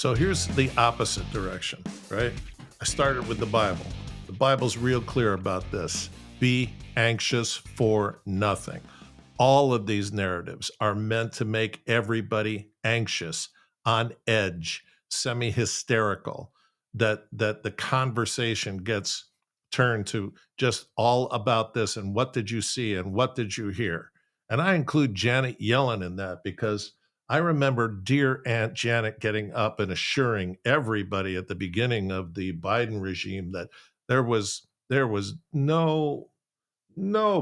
So here's the opposite direction, right? I started with the Bible. The Bible's real clear about this. Be anxious for nothing. All of these narratives are meant to make everybody anxious, on edge, semi-hysterical, that the conversation gets turned to just all about this and what did you see and what did you hear? And I include Janet Yellen in that because I remember dear Aunt Janet getting up and assuring everybody at the beginning of the Biden regime that there was no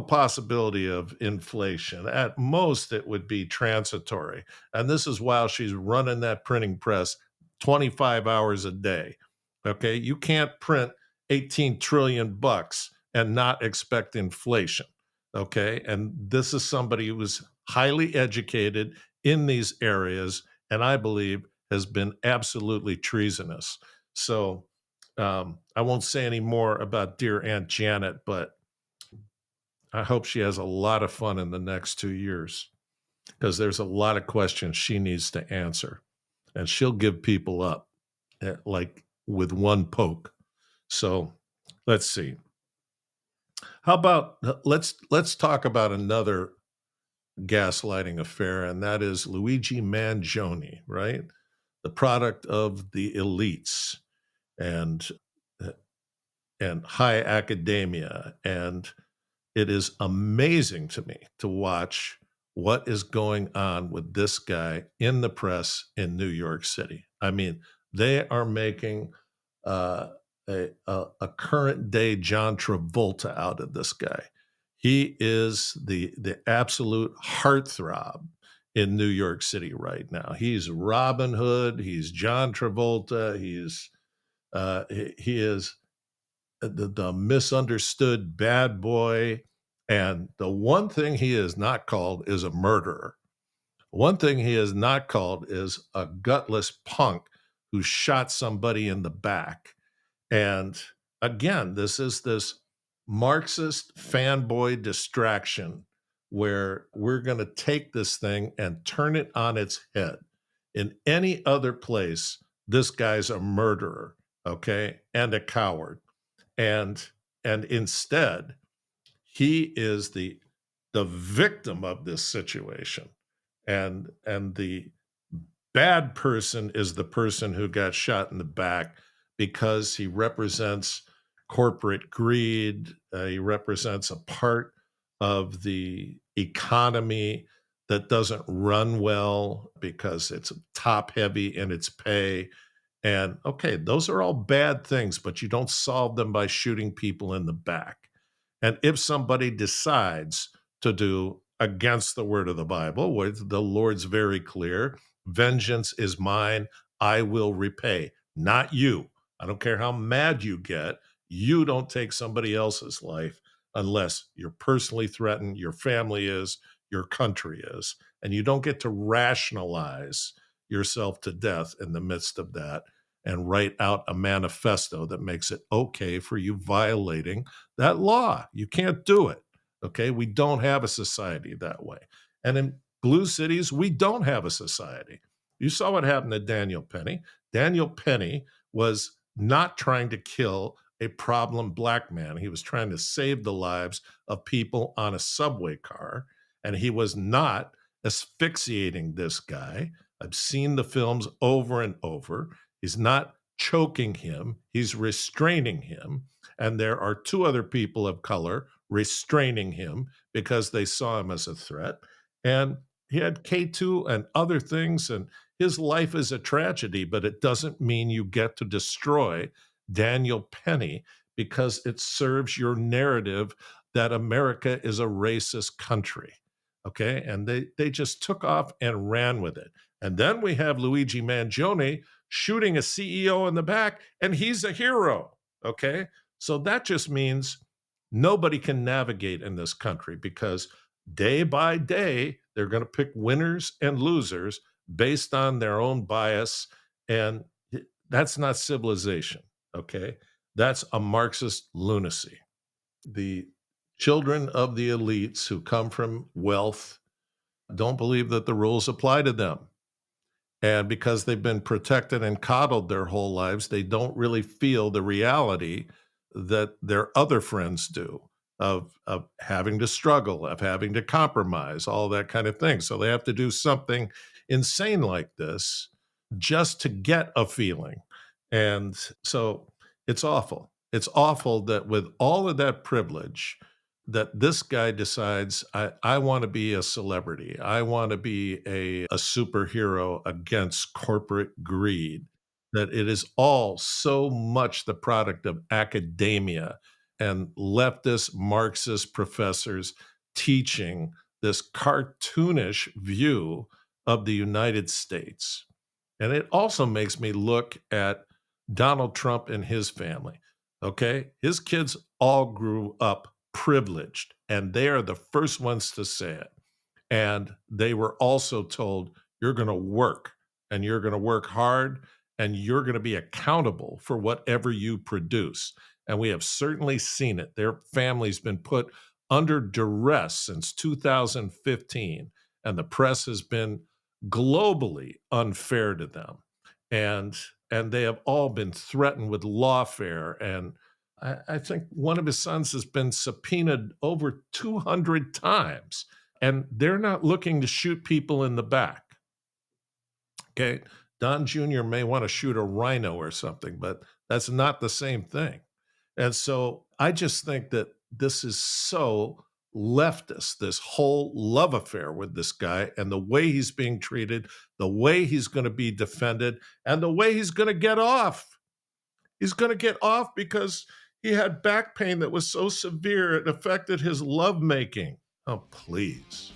possibility of inflation. At most, it would be transitory. And this is while she's running that printing press 25 hours a day. Okay, you can't print 18 trillion bucks and not expect inflation. Okay, and this is somebody who was highly educated in these areas, and I believe has been absolutely treasonous. So I won't say any more about dear Aunt Janet, but I hope she has a lot of fun in the next 2 years because there's a lot of questions she needs to answer, and she'll give people up like with one poke. So let's see. How about let's talk about another gaslighting affair, and that is Luigi Mangione, right? The product of the elites and uh, and high academia, and it is amazing to me to watch what is going on with this guy in the press in New York City. I mean, they are making uh, a current day John Travolta out of this guy. He is the absolute heartthrob in New York City right now. He's Robin Hood. He's John Travolta. He is the misunderstood bad boy. And the one thing he is not called is a murderer. One thing he is not called is a gutless punk who shot somebody in the back. And again, this is this Marxist fanboy distraction where we're going to take this thing and turn it on its head. In any other place, this guy's a murderer, okay, and a coward. And instead, he is the victim of this situation. And the bad person is the person who got shot in the back because he represents corporate greed. He represents a part of the economy that doesn't run well because it's top heavy in its pay. And okay, those are all bad things, but you don't solve them by shooting people in the back. And if somebody decides to do against the word of the Bible, where the Lord's very clear, vengeance is mine, I will repay, not you. I don't care how mad you get. You don't take somebody else's life unless you're personally threatened, your family is, your country is. And you don't get to rationalize yourself to death in the midst of that and write out a manifesto that makes it okay for you violating that law. You can't do it. Okay. We don't have a society that way. And in blue cities, we don't have a society. You saw what happened to Daniel Penny. Daniel Penny was not trying to kill a problem black man. He was trying to save the lives of people on a subway car. And he was not asphyxiating this guy. I've seen the films over and over. He's not choking him, he's restraining him. And there are two other people of color restraining him because they saw him as a threat. And he had K2 and other things, and his life is a tragedy, but it doesn't mean you get to destroy Daniel Penny because it serves your narrative that America is a racist country. Okay. And they just took off and ran with it. And then we have Luigi Mangione shooting a CEO in the back, and he's a hero. Okay. So that just means nobody can navigate in this country because day by day, they're going to pick winners and losers based on their own bias. And that's not civilization. Okay. That's a Marxist lunacy. The children of the elites who come from wealth don't believe that the rules apply to them. And because they've been protected and coddled their whole lives, they don't really feel the reality that their other friends do of having to struggle, of having to compromise, all that kind of thing. So they have to do something insane like this just to get a feeling. And so it's awful. It's awful that with all of that privilege, that this guy decides, I want to be a celebrity. I want to be a superhero against corporate greed. That it is all so much the product of academia and leftist Marxist professors teaching this cartoonish view of the United States. And it also makes me look at Donald Trump and his family. Okay. His kids all grew up privileged, and they are the first ones to say it. And they were also told, you're going to work and you're going to work hard and you're going to be accountable for whatever you produce. And we have certainly seen it. Their family's been put under duress since 2015, and the press has been globally unfair to them. And they have all been threatened with lawfare. And I think one of his sons has been subpoenaed over 200 times, and they're not looking to shoot people in the back. Okay. Don Jr. may want to shoot a rhino or something, but that's not the same thing. And so I just think that this is so leftist, this whole love affair with this guy and the way he's being treated, the way he's going to be defended, and the way he's going to get off. He's going to get off because he had back pain that was so severe it affected his lovemaking. Oh, please.